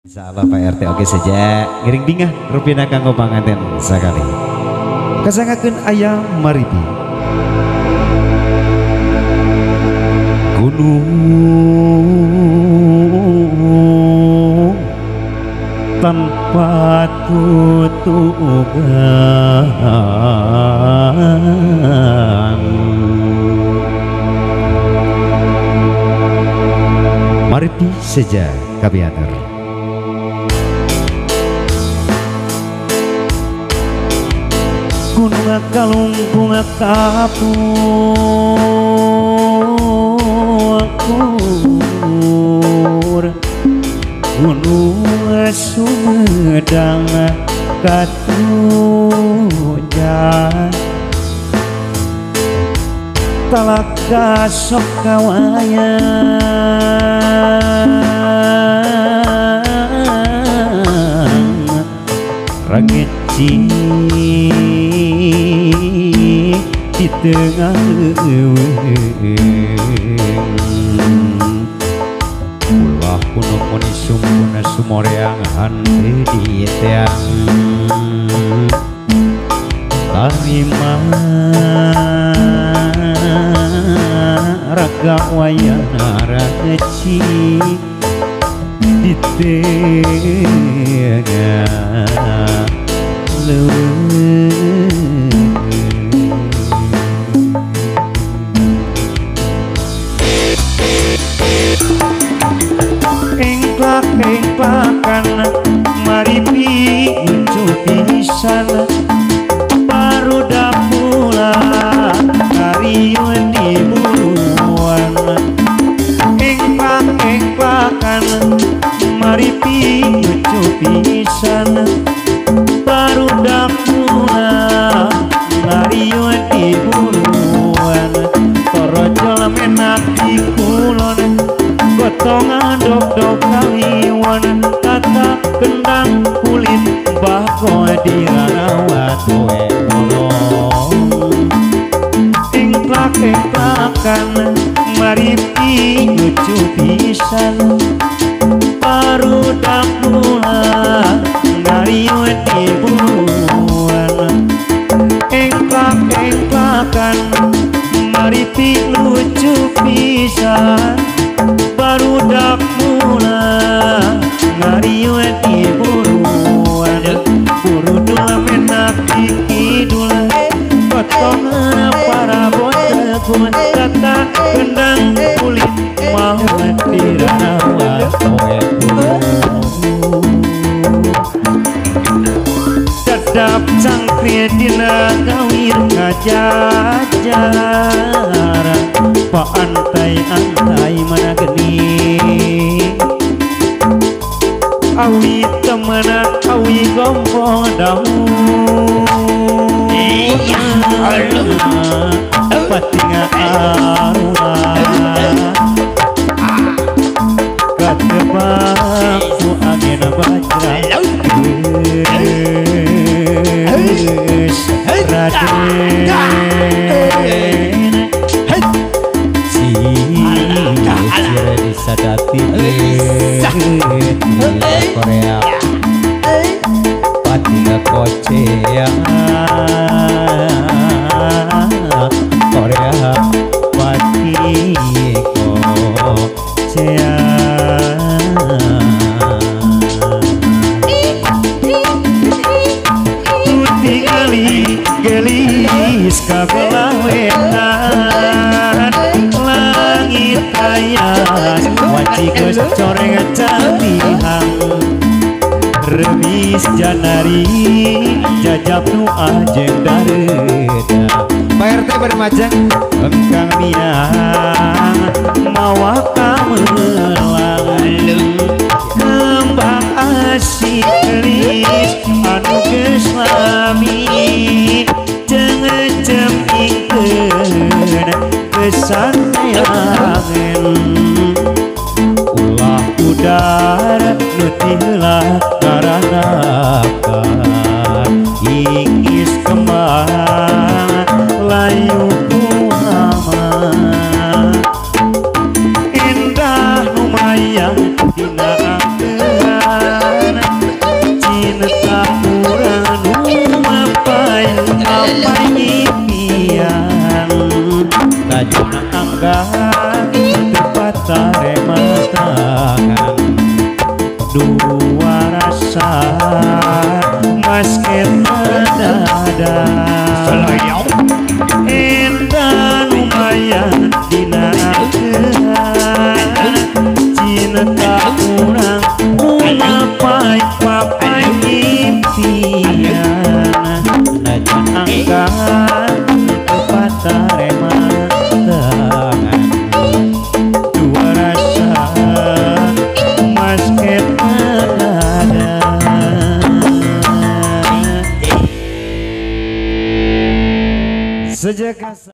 Insyaallah Pak RT oke saja ngiring dingah rupina kanggo panganten sakali kasangakeun ayam maripi gunung tanpa tutugan maripi saja kabiater gunung kalungkung kapur gunung Sumedang katujan talaka sok kawayang rangit di tengah ulah kuno moni sumpuna sumoreang hante di teang tarima raga wayana rageci di tengah engklakan maripi lucu pisan barudak pula kariun di buruan engklakan maripi lucu pisan barudak pula kariun di buruan torojol menak di kulon gotongan dok-dok kawiwan tata kendang kulit bako dirawat we molong engklak-engklakan maripi lucu pisan barudak mula ngariwet di buruan engklak-engklakan maripi lucu pisan barudak mula ngariwet di buruan burudul menak di kidul potongan para botekun kata kendang kulit mau dirawat poe dadap cangkri dina gawir ngajajar pak antai mana geni awi temana awi gompo daun patinga aruna katebak ku angin bajra raden disadati Korea patinga kocea Korea pati kocea tuti kali gelis kabelah wetan langit ayas wajik coreng cantihan remis janari jajab nu ajeng dareda Pak RT bermajang engkang minang mawa kamelang kembang asih gelis anu geus lami cengejem ingkeun kesanteangan ulah udara nutilah karanakan ingis kembang layu kuhama indah lumayan dina angkeran tak kurang papai impian najan angkat tepat tarema tangan dua rasa masket ada sejak